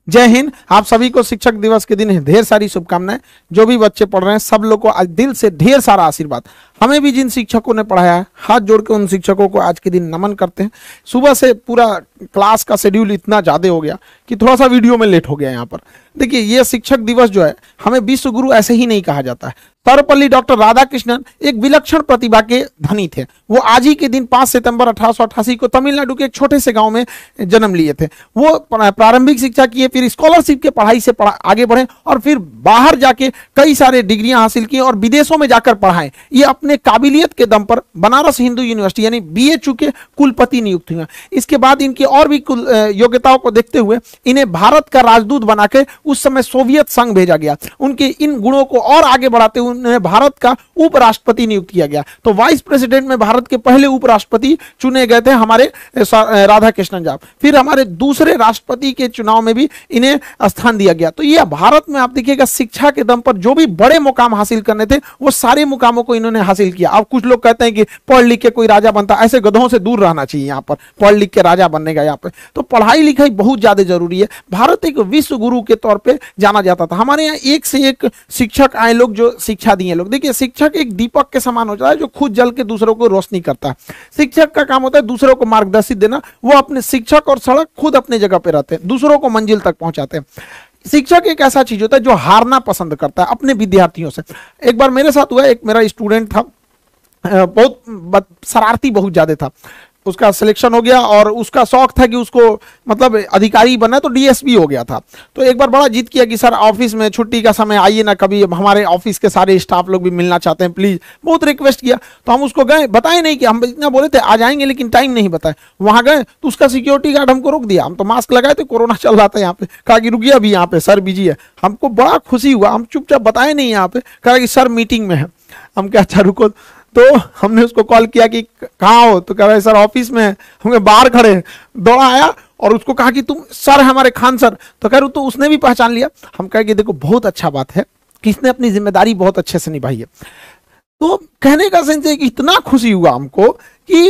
जय हिंद। आप सभी को शिक्षक दिवस के दिन ढेर सारी शुभकामनाएं। जो भी बच्चे पढ़ रहे हैं सब लोग को आज दिल से ढेर सारा आशीर्वाद। हमें भी जिन शिक्षकों ने पढ़ाया है हाथ जोड़ के उन शिक्षकों को आज के दिन नमन करते हैं। सुबह से पूरा क्लास का शेड्यूल इतना ज़्यादा हो गया कि थोड़ा सा वीडियो में लेट हो गया यहाँ पर। देखिए ये शिक्षक दिवस जो है हमें विश्व गुरु ऐसे ही नहीं कहा जाता है। सर्वपल्ली डॉक्टर राधाकृष्णन एक विलक्षण प्रतिभा के धनी थे। वो आज ही के दिन 5 सितंबर 1888 को तमिलनाडु के एक छोटे से गांव में जन्म लिए थे। वो प्रारंभिक शिक्षा किए, फिर स्कॉलरशिप के पढ़ाई से आगे बढ़े और फिर बाहर जाके कई सारे डिग्रियां हासिल की और विदेशों में जाकर पढ़ाएं। ये अपने काबिलियत के दम पर बनारस हिंदू यूनिवर्सिटी यानी BHU के कुलपति नियुक्त हुए। इसके बाद इनकी और भी योग्यताओं को देखते हुए इन्हें भारत का राजदूत बनाकर उस समय सोवियत संघ भेजा गया। उनके इन गुणों को और आगे बढ़ाते हुए उन्हें भारत का उपराष्ट्रपति नियुक्त किया गया। तो वाइस प्रेसिडेंट में भारत के पहले उपराष्ट्रपति चुने गए थे हमारे राधाकृष्णन जी। फिर हमारे दूसरे राष्ट्रपति के चुनाव में भी इन्हें स्थान दिया गया। तो ये भारत में आप देखिएगा शिक्षा के दम पर जो भी बड़े मुकाम हासिल करने थे वो सारे मुकामों को इन्होंने हासिल किया। अब कुछ लोग कहते हैं कि पढ़ लिख के कोई राजा बनता, ऐसे गधों से दूर रहना चाहिए। यहाँ पर पढ़ लिख के राजा बनने का यहाँ पे तो पढ़ाई लिखाई बहुत ज्यादा जरूरी है। भारत एक विश्व गुरु के तौर पे जाना जाता था। हमारे यहाँ एक से एक शिक्षक आए लोग जो शिक्षा दिए लोग। देखिए शिक्षक एक दीपक के समान होता है जो खुद जल के दूसरों को रोशनी करता है। शिक्षक का काम होता है दूसरों को मार्गदर्शित देना। वो अपने शिक्षक और सड़क खुद अपने जगह पे रहते हैं, दूसरों को मंजिल तक पहुंचाते हैं। शिक्षक एक ऐसा चीज होता है जो हारना पसंद करता है अपने विद्यार्थियों से। एक बार मेरे साथ हुआ, एक मेरा स्टूडेंट था, बहुत शरारती बहुत ज्यादा था। उसका सिलेक्शन हो गया और उसका शौक था कि उसको मतलब अधिकारी बनना, तो DSP हो गया था। तो एक बार बड़ा जिद किया कि सर ऑफिस में छुट्टी का समय आइए ना कभी, हमारे ऑफिस के सारे स्टाफ लोग भी मिलना चाहते हैं प्लीज। बहुत रिक्वेस्ट किया तो हम उसको गए, बताए नहीं कि हम इतना बोले थे आ जाएंगे लेकिन टाइम नहीं बताए। वहां गए तो उसका सिक्योरिटी गार्ड हमको रोक दिया। हम तो मास्क लगाए थे, कोरोना चल रहा था यहाँ पे। कहा कि रुकिए अभी यहाँ पे सर बिजी है। हमको बड़ा खुशी हुआ, हम चुपचाप बताए नहीं यहाँ पे। कहा कि सर मीटिंग में है। हम क्या अच्छा रुको। तो हमने उसको कॉल किया कि कहाँ हो, तो कह रहे सर ऑफिस में है। हम बाहर खड़े हैं। दौड़ा आया और उसको कहा कि तुम सर हमारे खान सर। तो कह रहे तो उसने भी पहचान लिया। हम कहे कि देखो बहुत अच्छा बात है कि इसने अपनी जिम्मेदारी बहुत अच्छे से निभाई है। तो कहने का सेंस है कि इतना खुशी हुआ हमको कि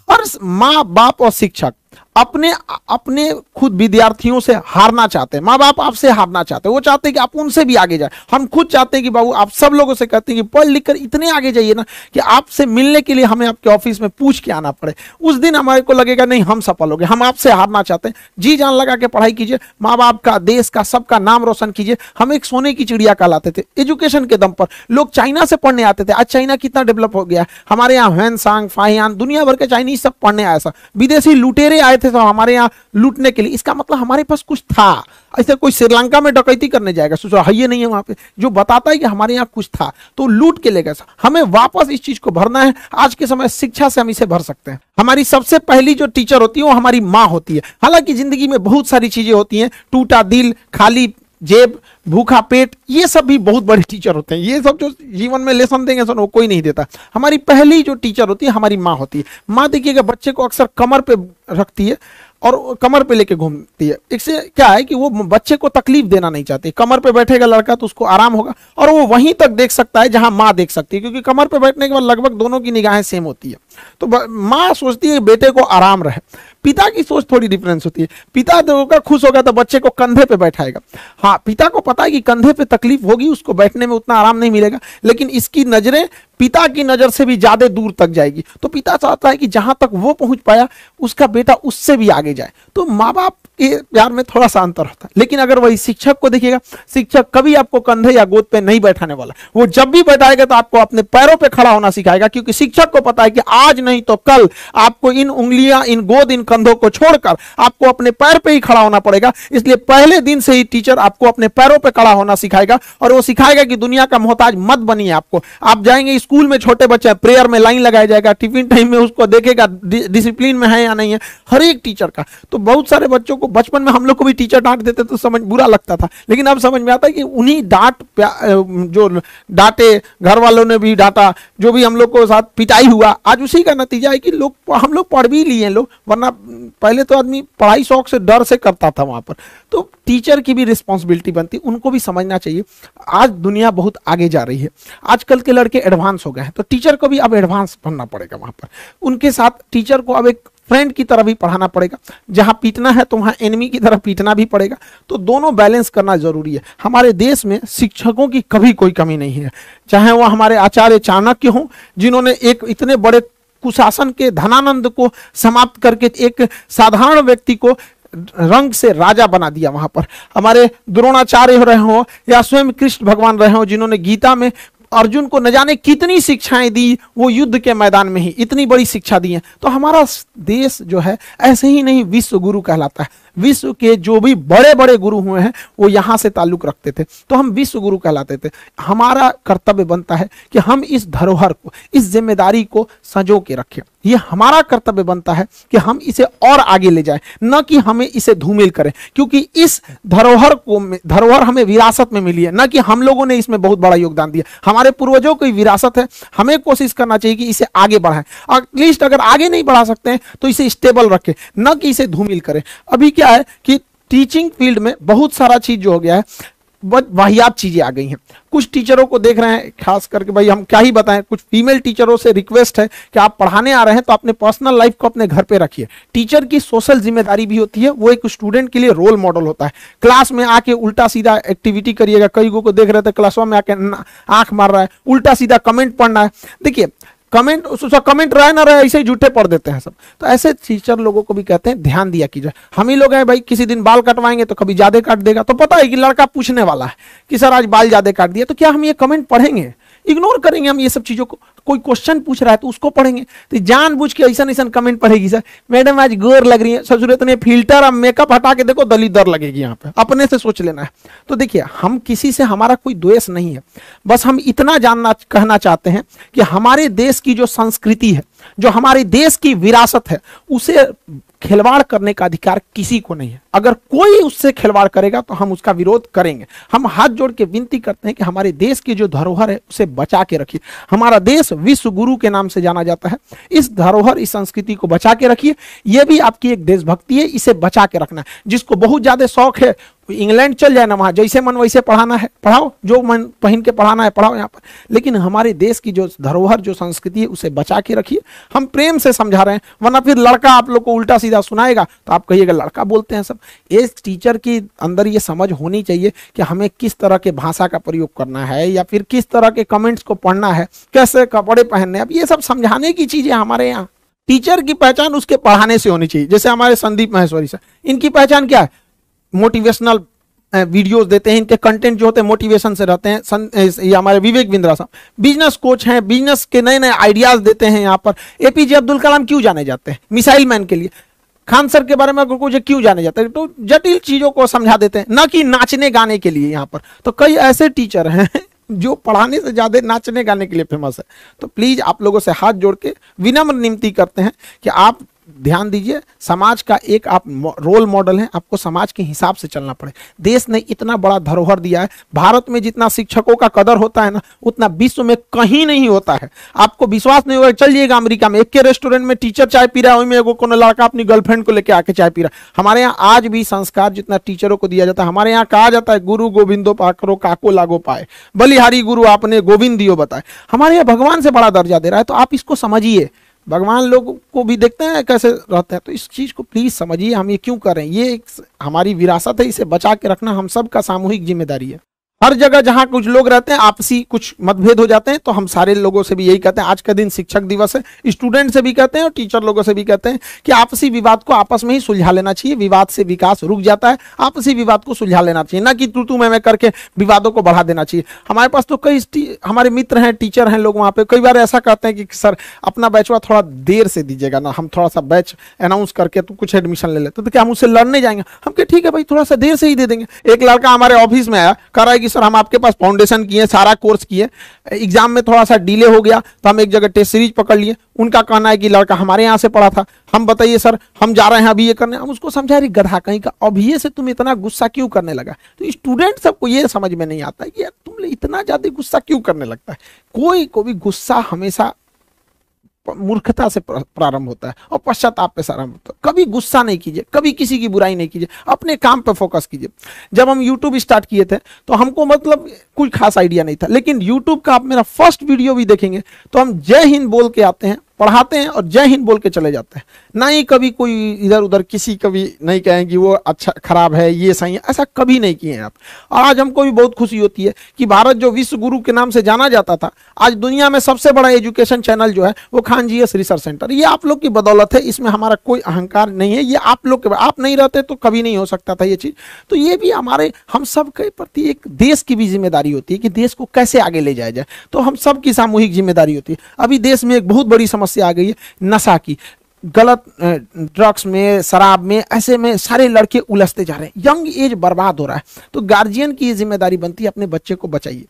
हर माँ बाप और शिक्षक अपने खुद विद्यार्थियों से हारना चाहते हैं। माँ बाप आपसे हारना चाहते हैं, वो चाहते हैं कि आप उनसे भी आगे जाए। हम खुद चाहते हैं कि बाबू आप सब लोगों से कहते हैं कि पढ़ लिख कर इतने आगे जाइए ना कि आपसे मिलने के लिए हमें आपके ऑफिस में पूछ के आना पड़े। उस दिन हमारे को लगेगा नहीं हम सफल हो गए। हम आपसे हारना चाहते हैं। जी जान लगा के पढ़ाई कीजिए, माँ बाप का, देश का, सबका नाम रोशन कीजिए। हम एक सोने की चिड़िया कहलाते थे एजुकेशन के दम पर। लोग चाइना से पढ़ने आते थे। आज चाइना कितना डेवलप हो गया है। हमारे यहाँ ह्वेनसांग, फाहियान, दुनिया भर के चाइनीज सब पढ़ने आए। सब विदेशी लुटेरे आए थे सब हमारे यहाँ लूटने के लिए। इसका मतलब हमारे पास कुछ था। ऐसे कोई श्रीलंका में डकैती करने जाएगा, सोचो है ये नहीं है वहां पे, जो बताता है कि हमारे यहाँ कुछ था तो लूट के ले गए। हमें वापस इस चीज को भरना है। आज के समय शिक्षा से हम इसे भर सकते हैं। हमारी सबसे पहली जो टीचर होती है वो हमारी माँ होती है। हालांकि जिंदगी में बहुत सारी चीजें होती हैं, टूटा दिल, खाली जेब, भूखा पेट, ये सब भी बहुत बड़े टीचर होते हैं। ये सब जो जीवन में लेसन देंगे सर वो कोई नहीं देता। हमारी पहली जो टीचर होती है हमारी माँ होती है। माँ देखिएगा बच्चे को अक्सर कमर पे रखती है और कमर पे लेके घूमती है। इससे क्या है कि वो बच्चे को तकलीफ देना नहीं चाहती। कमर पे बैठेगा लड़का तो उसको आराम होगा और वो वहीं तक देख सकता है जहां माँ देख सकती है, क्योंकि कमर पे बैठने के बाद लगभग दोनों की निगाहें सेम होती है। तो माँ सोचती है बेटे को आराम रहे। पिता की सोच थोड़ी डिफरेंस होती है। पिता होगा खुश होगा तो बच्चे को कंधे पे बैठाएगा। हाँ, पिता को पता है कि कंधे पे तकलीफ होगी, उसको बैठने में उतना आराम नहीं मिलेगा, लेकिन इसकी नजरें पिता की नजर से भी ज्यादा दूर तक जाएगी। तो पिता चाहता है कि जहां तक वो पहुंच पाया उसका बेटा उससे भी आगे जाए। तो माँ बाप के प्यार में थोड़ा सा अंतर होता है। लेकिन अगर वही शिक्षक को देखिएगा, शिक्षक कभी आपको कंधे या गोद पे नहीं बैठाने वाला। वो जब भी बैठाएगा तो आपको अपने पैरों पे खड़ा होना सिखाएगा, क्योंकि शिक्षक को पता है कि आज नहीं तो कल आपको इन उंगलियां, इन गोद, इन कंधों को छोड़कर आपको अपने पैर पे ही खड़ा होना पड़ेगा। इसलिए पहले दिन से ही टीचर आपको अपने पैरों पे खड़ा होना सिखाएगा और वो सिखाएगा कि दुनिया का मोहताज मत बनिए। आपको आप जाएंगे स्कूल में, छोटे बच्चे प्रेयर में लाइन लगाया जाएगा, टिफिन टाइम में उसको देखेगा डिसिप्लिन में है या नहीं है, हर एक टीचर का। तो बहुत सारे बच्चों को बचपन में हम लोग को भी टीचर डांट देते तो समझ बुरा लगता था, लेकिन अब समझ में आता है कि उन्हीं जो डांटे, घर वालों ने भी डांटा, जो भी हम लोग को साथ पिटाई हुआ, आज उसी का नतीजा है कि हम लोग पढ़ भी लिए लोग। वरना पहले तो आदमी पढ़ाई शौक से डर से करता था वहां पर। तो टीचर की भी रिस्पॉन्सिबिलिटी बनती, उनको भी समझना चाहिए। आज दुनिया बहुत आगे जा रही है, आजकल के लड़के एडवांस हो गए हैं, तो टीचर को भी अब एडवांस बनना पड़ेगा वहां पर। उनके साथ टीचर को अब एक फ्रेंड की तरह भी पढ़ाना पड़ेगा, जहां पीटना है तो वहां एनिमी की तरह पीटना भी पड़ेगा। तो दोनों बैलेंस करना जरूरी है। हमारे देश में शिक्षकों की कभी कोई कमी नहीं है, चाहे वह हमारे आचार्य चाणक्य हों, जिन्होंने एक इतने बड़े कुशासन के धनानंद को समाप्त करके एक साधारण व्यक्ति को रंग से राजा बना दिया। वहां पर हमारे द्रोणाचार्य रहे हो या स्वयं कृष्ण भगवान रहे हो, जिन्होंने गीता में अर्जुन को न जाने कितनी शिक्षाएं दी, वो युद्ध के मैदान में ही इतनी बड़ी शिक्षा दी है। तो हमारा देश जो है ऐसे ही नहीं विश्व गुरु कहलाता है। विश्व के जो भी बड़े बड़े गुरु हुए हैं वो यहाँ से ताल्लुक रखते थे, तो हम विश्व गुरु कहलाते थे। हमारा कर्तव्य बनता है कि हम इस धरोहर को, इस जिम्मेदारी को संजो के रखें। ये हमारा कर्तव्य बनता है कि हम इसे और आगे ले जाएं, न कि हमें इसे धूमिल करें, क्योंकि इस धरोहर हमें विरासत में मिली है, न कि हम लोगों ने इसमें बहुत बड़ा योगदान दिया। हमारे पूर्वजों की विरासत है, हमें कोशिश करना चाहिए कि इसे आगे बढ़ाएं। एटलीस्ट अगर आगे नहीं बढ़ा सकते हैं तो इसे स्टेबल रखें, न कि इसे धूमिल करें। अभी क्या है कि टीचिंग फील्ड में बहुत सारा चीज जो हो गया है, वाहियात चीजें आ गई हैं। कुछ टीचरों को देख रहे हैं, खास करके भाई हम क्या ही बताएं, कुछ फीमेल टीचरों से रिक्वेस्ट है कि आप पढ़ाने आ रहे हैं तो अपने पर्सनल लाइफ को अपने घर पे रखिए। टीचर की सोशल जिम्मेदारी भी होती है, वो एक स्टूडेंट के लिए रोल मॉडल होता है। क्लास में आके उल्टा सीधा एक्टिविटी करिएगा। कई को देख रहे थे क्लासों में आके आंख मार रहा है, उल्टा सीधा कमेंट पढ़ना है। देखिए कमेंट रहे ना रहे ऐसे ही झूठे पढ़ देते हैं सब। तो ऐसे टीचर लोगों को भी कहते हैं ध्यान दिया कीजिए। हम ही लोग हैं भाई, किसी दिन बाल कटवाएंगे तो कभी ज्यादा काट देगा, तो पता है कि लड़का पूछने वाला है कि सर आज बाल ज्यादा काट दिया, तो क्या हम ये कमेंट पढ़ेंगे? इग्नोर करेंगे हम ये सब चीजों को। कोई क्वेश्चन पूछ रहा है तो उसको पढ़ेंगे, तो जानबूझ के ऐसा ऐसा कमेंट पढ़ेगी, सर मैडम आज गोर लग रही है, ससुर इतने फिल्टर अब मेकअप हटा के देखो दलिदर लगेगी। यहाँ पे अपने से सोच लेना है। तो देखिए हम किसी से, हमारा कोई द्वेष नहीं है, बस हम इतना कहना चाहते हैं कि हमारे देश की जो संस्कृति है, जो हमारे देश की विरासत है, उसे खिलवाड़ करने का अधिकार किसी को नहीं है। अगर कोई उससे खिलवाड़ करेगा तो हम उसका विरोध करेंगे। हम हाथ जोड़ के विनती करते हैं कि हमारे देश की जो धरोहर है उसे बचा के रखिए। हमारा देश विश्व गुरु के नाम से जाना जाता है। इस धरोहर, इस संस्कृति को बचा के रखिए। यह भी आपकी एक देशभक्ति है, इसे बचा के रखना है। जिसको बहुत ज्यादा शौक है इंग्लैंड चल जाए ना, वहां जैसे मन वैसे पढ़ाना है पढ़ाओ, जो मन पहन के पढ़ाना है पढ़ाओ यहाँ पर। लेकिन हमारे देश की जो धरोहर, जो संस्कृति है, उसे बचा के रखिए। हम प्रेम से समझा रहे हैं, वरना फिर लड़का आप लोग को उल्टा सीधा सुनाएगा तो आप कहिएगा लड़का बोलते हैं सब। इस टीचर की अंदर ये समझ होनी चाहिए कि हमें किस तरह के भाषा का प्रयोग करना है, या फिर किस तरह के कमेंट्स को पढ़ना है, कैसे कपड़े पहनने। अब ये सब समझाने की चीजें हमारे यहाँ। टीचर की पहचान उसके पढ़ाने से होनी चाहिए। जैसे हमारे संदीप महेश्वरी सर, इनकी पहचान क्या है? मोटिवेशनल वीडियोस देते हैं, इनके कंटेंट जो होते हैं मोटिवेशन से रहते हैं। ये हमारे विवेक बिंद्रा साहब बिजनेस कोच हैं, बिजनेस के नए नए आइडियाज देते हैं। यहाँ पर एपीजे अब्दुल कलाम क्यों जाने जाते हैं? मिसाइल मैन के लिए। खान सर के बारे में कुछ क्यों जाने जाते हैं? तो जटिल चीजों को समझा देते हैं, ना कि नाचने गाने के लिए। यहाँ पर तो कई ऐसे टीचर हैं जो पढ़ाने से ज्यादा नाचने गाने के लिए फेमस है। तो प्लीज आप लोगों से हाथ जोड़ के विनम्र विनती करते हैं कि आप ध्यान दीजिए। समाज का एक आप रोल मॉडल हैं, आपको समाज के हिसाब से चलना पड़े। देश ने इतना बड़ा धरोहर दिया है। भारत में जितना शिक्षकों का कदर होता है ना, उतना विश्व में कहीं नहीं होता है। आपको विश्वास नहीं होगा, चलिएगा अमेरिका में, एक के रेस्टोरेंट में टीचर चाय पी रहा है, वहीं में एगो कोनो लड़का अपनी गर्लफ्रेंड को लेकर आके चाय पी रहा है। हमारे यहाँ आज भी संस्कार जितना टीचरों को दिया जाता है, हमारे यहाँ कहा जाता है गुरु गोविंदो पाकरो काको लागो पाए, बलिहारी गुरु आपने गोविंद दियो बताए। हमारे यहाँ भगवान से बड़ा दर्जा दे रहा है। तो आप इसको समझिए। भगवान लोग को भी देखते हैं कैसे रहते हैं, तो इस चीज को प्लीज समझिए। हम ये क्यों कर रहे हैं? ये एक हमारी विरासत है, इसे बचा के रखना हम सब का सामूहिक जिम्मेदारी है। हर जगह जहां कुछ लोग रहते हैं, आपसी कुछ मतभेद हो जाते हैं, तो हम सारे लोगों से भी यही कहते हैं। आज का दिन शिक्षक दिवस है, स्टूडेंट से भी कहते हैं और टीचर लोगों से भी कहते हैं कि आपसी विवाद को आपस में ही सुलझा लेना चाहिए। विवाद से विकास रुक जाता है। आपसी विवाद को सुलझा लेना चाहिए, ना कि तू मैं करके विवादों को बढ़ा देना चाहिए। हमारे पास तो कई हमारे मित्र हैं, टीचर हैं लोग, वहां पे कई बार ऐसा कहते हैं कि सर अपना बैचवा थोड़ा देर से दीजिएगा ना, हम थोड़ा सा बैच अनाउंस करके तो कुछ एडमिशन ले लेते, तो क्या हम उससे लड़ने जाएंगे? हम कहे ठीक है भाई, थोड़ा सा देर से ही दे देंगे। एक लड़का हमारे ऑफिस में आया, कह रहा है कि सर हम आपके पास फाउंडेशन किए, सारा कोर्स किए, एग्जाम में थोड़ा सा डिले हो गया तो हम एक जगह टेस्ट सीरीज पकड़ लिए। उनका कहना है कि लड़का हमारे यहाँ से पढ़ा था, हम बताइए सर हम जा रहे हैं अभी ये करने। हम उसको समझा रही गधा कहीं का, अब ये से तुम इतना गुस्सा क्यों करने लगा? तो स्टूडेंट सबको ये समझ में नहीं आता है कि यार तुम इतना ज्यादा गुस्सा क्यों करने लगता है। कोई को भी गुस्सा हमेशा मूर्खता से प्रारंभ होता है और पश्चाताप पे आरंभ होता है। कभी गुस्सा नहीं कीजिए, कभी किसी की बुराई नहीं कीजिए, अपने काम पे फोकस कीजिए। जब हम YouTube स्टार्ट किए थे तो हमको मतलब कोई खास आइडिया नहीं था, लेकिन YouTube का आप मेरा फर्स्ट वीडियो भी देखेंगे तो हम जय हिंद बोल के आते हैं। पढ़ाते हैं और जय हिंद बोल के चले जाते हैं। ना ही कभी कोई इधर उधर किसी कभी नहीं कहें कि वो अच्छा खराब है ये सही है, ऐसा कभी नहीं किए हैं आप। और आज हमको भी बहुत खुशी होती है कि भारत जो विश्व गुरु के नाम से जाना जाता था, आज दुनिया में सबसे बड़ा एजुकेशन चैनल जो है वो Khan G S research centre. ये आप लोग की बदौलत है, इसमें हमारा कोई अहंकार नहीं है, ये आप लोग के, आप नहीं रहते तो कभी नहीं हो सकता था ये चीज। तो ये भी हमारे हम सब के प्रति एक देश की भी जिम्मेदारी होती है कि देश को कैसे आगे ले जाया जाए। तो हम सब की सामूहिक जिम्मेदारी होती है। अभी देश में एक बहुत बड़ी समस्या आ गई है नशा की, गलत ड्रग्स में, शराब में, ऐसे में सारे लड़के उलझते जा रहे हैं, यंग एज बर्बाद हो रहा है। तो गार्जियन की ये जिम्मेदारी बनती है अपने बच्चे को बचाइए।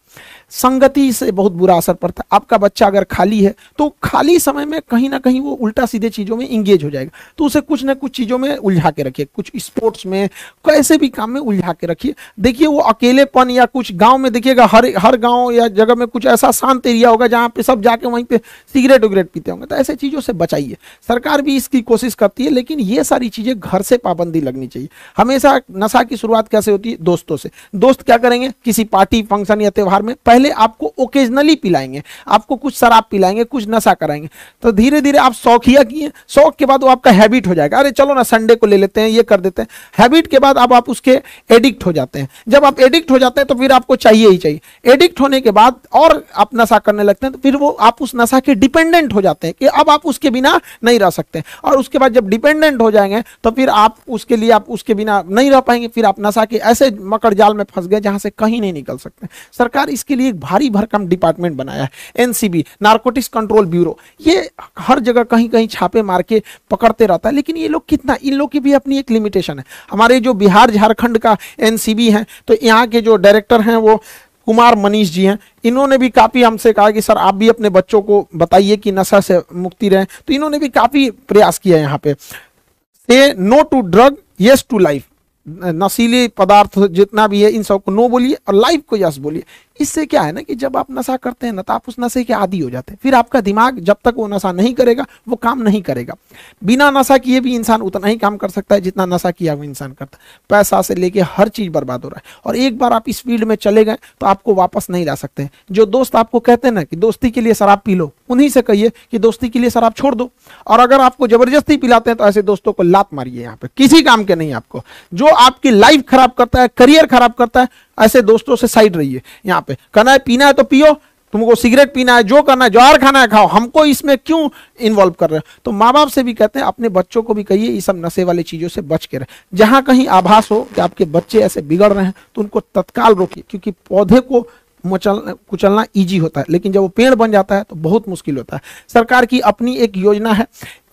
संगति से बहुत बुरा असर पड़ता है। आपका बच्चा अगर खाली है तो खाली समय में कहीं ना कहीं वो उल्टा सीधे चीजों में इंगेज हो जाएगा, तो उसे कुछ ना कुछ चीजों में उलझा के रखिए, कुछ स्पोर्ट्स में, कैसे भी काम में उलझा के रखिए। देखिए वो अकेलेपन, या कुछ गांव में देखिएगा, हर गांव या जगह में कुछ ऐसा शांत एरिया होगा जहां पे सब जाके वहीं पे सिगरेट उगरेट पीते होंगे, तो ऐसे चीजों से बचाइए। सरकार भी इसकी कोशिश करती है, लेकिन ये सारी चीजें घर से पाबंदी लगनी चाहिए। हमेशा नशा की शुरुआत कैसे होती है? दोस्तों से। दोस्त क्या करेंगे? किसी पार्टी फंक्शन या त्योहार में पहले आपको ओकेजनली पिलाएंगे, आपको कुछ शराब पिलाएंगे, कुछ नशा कराएंगे, तो धीरे धीरे आप शौकिया किए, शौक के बाद वो आपका हैबिट हो जाएगा। अरे चलो ना संडे को ले लेते हैं, ये कर देते हैं। हैबिट के बाद अब आप उसके एडिक्ट हो जाते हैं। जब आप एडिक्ट हो जाते हैं तो फिर आपको चाहिए ही चाहिए। एडिक्ट होने के बाद और आप नशा करने लगते हैं, तो फिर वो आप उस नशा के डिपेंडेंट हो जाते हैं कि अब आप उसके बिना नहीं रह सकते। और उसके बाद जब डिपेंडेंट हो जाएंगे तो फिर आप उसके लिए, आप उसके बिना नहीं रह पाएंगे, फिर आप नशा के ऐसे मकड़ जाल में फंस गए जहां से कहीं नहीं निकल सकते। सरकार इसके लिए एक भारी भरकम डिपार्टमेंट बनाया है, एनसीबी, नारकोटिक्स कंट्रोल ब्यूरो। ये हर जगह कहीं कहीं छापे मार के पकड़ते रहता है, लेकिन ये लोग कितना, इन लोग की भी अपनी एक लिमिटेशन है। हमारे जो बिहार झारखंड का एनसीबी है, तो यहाँ के जो डायरेक्टर हैं वो कुमार मनीष जी हैं, इन्होंने भी काफी हमसे कहा कि सर आप भी अपने बच्चों को बताइए कि नशा से मुक्ति रहे। तो इन्होंने भी काफी प्रयास किया यहाँ पे। Say no to drug, yes to life. नशीले पदार्थ जितना भी है इन सबको नो बोलिए और लाइफ को यस बोलिए। इससे क्या है ना कि जब आप नशा करते हैं ना, तो आप उस नशे के आदी हो जाते हैं। फिर आपका दिमाग जब तक वो नशा नहीं करेगा वो काम नहीं करेगा। बिना नशा किए भी इंसान उतना ही काम कर सकता है जितना नशा किया हुआ इंसान करता है। पैसा से लेके हर चीज बर्बाद हो रहा है, और एक बार आप इस फील्ड में चले गए तो आपको वापस नहीं ला सकते। जो दोस्त आपको कहते हैं ना कि दोस्ती के लिए शराब पी लो, उन्हीं से कहिए कि दोस्ती के लिए शराब छोड़ दो। और अगर आपको जबरदस्ती पिलाते हैं तो ऐसे दोस्तों को लात मारिए, यहाँ पे किसी काम के नहीं आपको। जो आपकी लाइफ खराब करता है, करियर खराब करता है, ऐसे दोस्तों से साइड रहिए। यहाँ पे करना है पीना है तो पियो, तुमको सिगरेट पीना है, जो करना है, जौहर खाना है खाओ, हमको इसमें क्यों इन्वॉल्व कर रहे हो। तो माँ बाप से भी कहते हैं, अपने बच्चों को भी कहिए ये सब नशे वाली चीजों से बच के रहे। जहां कहीं आभास हो कि आपके बच्चे ऐसे बिगड़ रहे हैं तो उनको तत्काल रोकिए, क्योंकि पौधे को कुचलना इजी होता है, लेकिन जब वो पेड़ बन जाता है तो बहुत मुश्किल होता है। सरकार की अपनी एक योजना है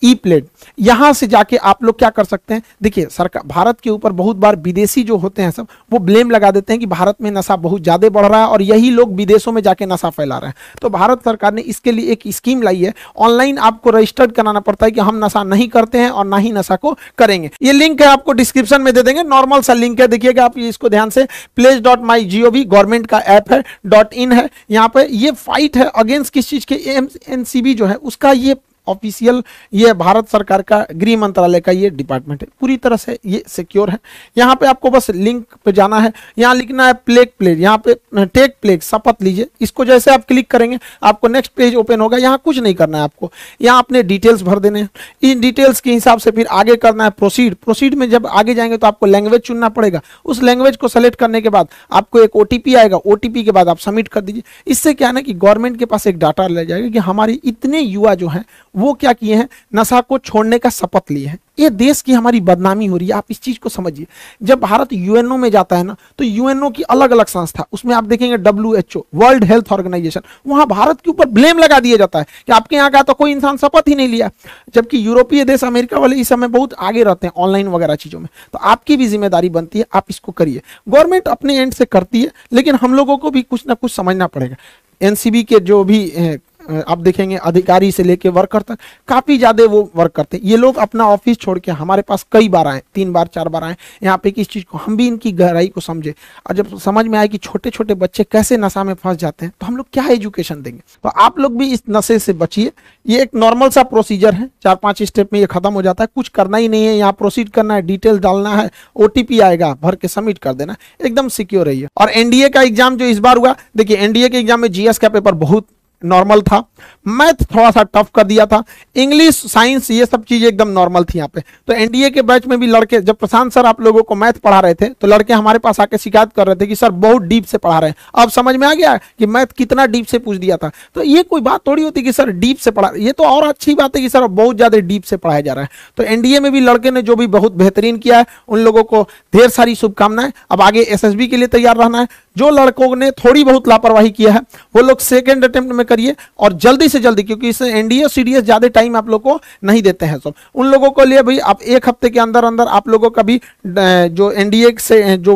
ई प्लेट, यहां से जाके आप लोग क्या कर सकते हैं। देखिए सरकार, भारत के ऊपर बहुत बार विदेशी जो होते हैं सब, वो ब्लेम लगा देते हैं कि भारत में नशा बहुत ज्यादा बढ़ रहा है और यही लोग विदेशों में जाके नशा फैला रहे हैं। तो भारत सरकार ने इसके लिए एक स्कीम लाई है। ऑनलाइन आपको रजिस्टर्ड कराना पड़ता है कि हम नशा नहीं करते हैं और ना ही नशा को करेंगे। ये लिंक है, आपको डिस्क्रिप्शन में दे देंगे, नॉर्मल सा लिंक है, देखिएगा आप इसको ध्यान से। pledge.mygov गवर्नमेंट का ऐप है, .in है। यहाँ पे ये फाइट है अगेंस्ट किस चीज के, एनसीबी जो है उसका ये ऑफिशियल, ये भारत सरकार का गृह मंत्रालय का ये डिपार्टमेंट है, पूरी तरह से ये सिक्योर है। यहाँ पे आपको बस लिंक पे जाना है, यहाँ लिखना है प्लेज, यहाँ पे टेक प्लेज, शपथ लीजिए। इसको जैसे आप क्लिक करेंगे आपको नेक्स्ट पेज ओपन होगा। यहाँ कुछ नहीं करना है आपको, यहाँ अपने डिटेल्स भर देने हैं। इन डिटेल्स के हिसाब से फिर आगे करना है प्रोसीड में जब आगे जाएंगे तो आपको लैंग्वेज चुनना पड़ेगा। उस लैंग्वेज को सेलेक्ट करने के बाद आपको एक ओटीपी आएगा, ओटीपी के बाद आप सबमिट कर दीजिए। इससे क्या है ना कि गवर्नमेंट के पास एक डाटा ले जाएगा कि हमारे इतने युवा जो हैं वो क्या किए हैं, नशा को छोड़ने का शपथ लिए हैं। ये देश की हमारी बदनामी हो रही है, आप इस चीज को समझिए। जब भारत यूएनओ में जाता है ना, तो यूएनओ की अलग अलग संस्था, उसमें आप देखेंगे WHO, वर्ल्ड हेल्थ ऑर्गेनाइजेशन, वहां भारत के ऊपर ब्लेम लगा दिया जाता है कि आपके यहाँ का तो कोई इंसान शपथ ही नहीं लिया। जबकि यूरोपीय देश, अमेरिका वाले इस समय बहुत आगे रहते हैं ऑनलाइन वगैरह चीजों में। तो आपकी भी जिम्मेदारी बनती है, आप इसको करिए। गवर्नमेंट अपने एंड से करती है, लेकिन हम लोगों को भी कुछ ना कुछ समझना पड़ेगा। एनसीबी के जो भी आप देखेंगे अधिकारी से लेके वर्कर तक काफी ज्यादा वो वर्क करते हैं। ये लोग अपना ऑफिस छोड़ के हमारे पास कई बार आए, 3 बार 4 बार आए यहाँ पे, किस चीज को हम भी इनकी गहराई को समझे। और जब समझ में आए कि छोटे छोटे बच्चे कैसे नशा में फंस जाते हैं तो हम लोग क्या एजुकेशन देंगे। तो आप लोग भी इस नशे से बचिए। ये एक नॉर्मल सा प्रोसीजर है, 4-5 स्टेप में ये खत्म हो जाता है। कुछ करना ही नहीं है, यहाँ प्रोसीड करना है, डिटेल डालना है, ओटीपी आएगा, भर के सबमिट कर देना, एकदम सिक्योर रहिए। और एनडीए का एग्जाम जो इस बार हुआ, देखिए एनडीए के एग्जाम में जीएस का पेपर बहुत नॉर्मल था, मैथ थोड़ा सा टफ कर दिया था, इंग्लिश साइंस ये सब चीजें एकदम नॉर्मल थी यहाँ पे। तो एनडीए के बैच में भी लड़के, जब प्रशांत सर आप लोगों को मैथ पढ़ा रहे थे तो लड़के हमारे पास आके शिकायत कर रहे थे कि सर बहुत डीप से पढ़ा रहे हैं। अब समझ में आ गया कि मैथ कितना डीप से पूछ दिया था। तो ये कोई बात थोड़ी होती कि सर डीप से पढ़ा, ये तो और अच्छी बात है कि सर बहुत ज्यादा डीप से पढ़ाया जा रहा है। तो एनडीए में भी लड़के ने जो भी बहुत बेहतरीन किया है उन लोगों को ढेर सारी शुभकामनाएं। अब आगे एसएसबी के लिए तैयार रहना है। जो लड़कों ने थोड़ी बहुत लापरवाही किया है वो लोग सेकंड अटेम्प्ट में करिए और जल्दी से जल्दी, क्योंकि इससे एनडीए सीडीएस ज्यादा टाइम आप लोग को नहीं देते हैं। सब उन लोगों को लिए भाई आप एक हफ्ते के अंदर अंदर आप लोगों का भी जो एनडीए से जो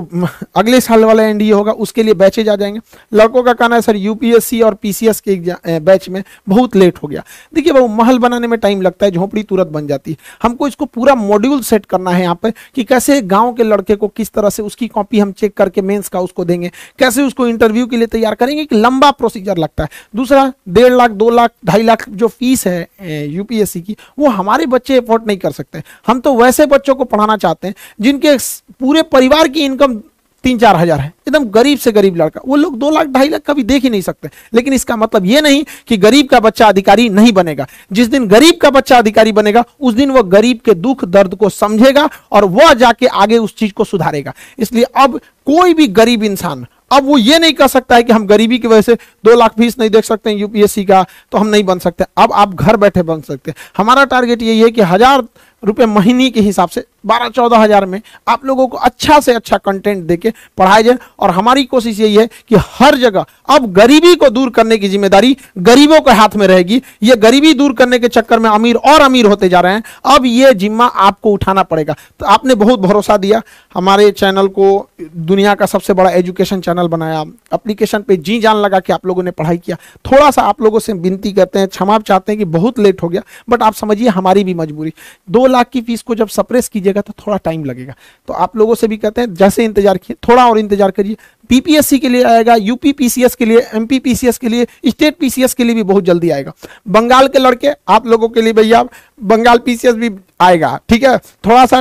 अगले साल वाला एनडीए होगा उसके लिए बैचेज आ जाएंगे। लड़कों का कहना है सर यूपीएससी और पीसीएस के बैच में बहुत लेट हो गया। देखिए वो महल बनाने में टाइम लगता है, झोपड़ी तुरंत बन जाती है। हमको इसको पूरा मॉड्यूल सेट करना है यहाँ पे कि कैसे गांव के लड़के को किस तरह से उसकी कॉपी हम चेक करके मेंस का उसको देंगे, कैसे उसको इंटरव्यू के लिए तैयार करेंगे। कि लंबा प्रोसीजर लगता है। दूसरा 1.5 लाख 2 लाख 2.5 लाख जो फीस है यूपीएससी की, वो हमारे बच्चे अफोर्ड नहीं कर सकते। हम तो वैसे बच्चों को पढ़ाना चाहते हैं जिनके पूरे परिवार की इनकम 3-4 हजार है, एकदम गरीब से गरीब लड़का, वो लोग 2 लाख 2.5 लाख कभी देख ही नहीं सकते। लेकिन इसका मतलब ये नहीं कि गरीब का बच्चा अधिकारी नहीं बनेगा। जिस दिन गरीब का बच्चा अधिकारी बनेगा उस दिन वो गरीब के दुख दर्द को समझेगा और वह जाके आगे उस चीज को सुधारेगा। इसलिए अब कोई भी गरीब इंसान अब वो ये नहीं कर सकता है कि हम गरीबी की वजह से 2 लाख फीस नहीं देख सकते हैं यूपीएससी का तो हम नहीं बन सकते। अब आप घर बैठे बन सकते हैं। हमारा टारगेट यही है कि 1000 रुपए महीने के हिसाब से 12-14 हजार में आप लोगों को अच्छा से अच्छा कंटेंट देके पढ़ाया जाए। और हमारी कोशिश यही है कि हर जगह अब गरीबी को दूर करने की जिम्मेदारी गरीबों के हाथ में रहेगी। ये गरीबी दूर करने के चक्कर में अमीर और अमीर होते जा रहे हैं, अब ये जिम्मा आपको उठाना पड़ेगा। तो आपने बहुत भरोसा दिया हमारे चैनल को, दुनिया का सबसे बड़ा एजुकेशन चैनल बनाया, एप्लीकेशन पे जी जान लगा के आप लोगों ने पढ़ाई किया। थोड़ा सा आप लोगों से विनती करते हैं, क्षमा चाहते हैं कि बहुत लेट हो गया, बट आप समझिए हमारी भी मजबूरी। 2 लाख की फीस को जब सप्रेस कीजिएगा तो थोड़ा टाइम लगेगा। तो आप लोगों से भी कहते हैं जैसे इंतजार किए थोड़ा और इंतजार करिए। पीपीएससी के लिए आएगा, यूपी पीसीएस के लिए, एमपी पीसीएस के लिए, स्टेट पीसीएस के लिए भी बहुत जल्दी आएगा। बंगाल के लड़के आप लोगों के लिए भैया बंगाल पीसीएस भी आएगा, ठीक है। थोड़ा सा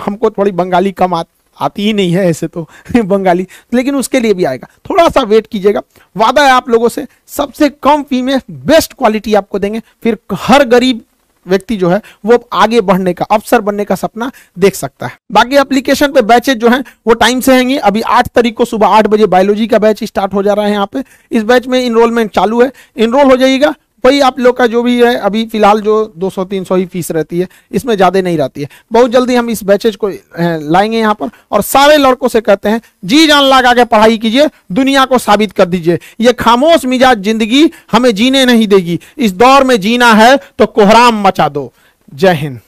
हमको थोड़ी बंगाली कम आती ही नहीं है ऐसे तो बंगाली, लेकिन उसके लिए भी आएगा। थोड़ा सा वेट कीजिएगा। वादा है आप लोगों से सबसे कम फी में बेस्ट क्वालिटी आपको देंगे। फिर हर गरीब व्यक्ति जो है वो आगे बढ़ने का, अफसर बनने का सपना देख सकता है। बाकी एप्लीकेशन पे बैचेज जो हैं वो टाइम से होंगे। अभी 8 तारीख को सुबह 8 बजे बायोलॉजी का बैच स्टार्ट हो जा रहा है यहाँ पे। इस बैच में इनरोलमेंट चालू है, इनरोल हो जाइएगा। वही आप लोग का जो भी है अभी फिलहाल जो 200-300 ही फीस रहती है, इसमें ज़्यादा नहीं रहती है। बहुत जल्दी हम इस बैचेज को लाएंगे यहाँ पर और सारे लड़कों से कहते हैं जी जान लगा के पढ़ाई कीजिए, दुनिया को साबित कर दीजिए। ये खामोश मिजाज जिंदगी हमें जीने नहीं देगी। इस दौर में जीना है तो कोहराम मचा दो। जय हिंद।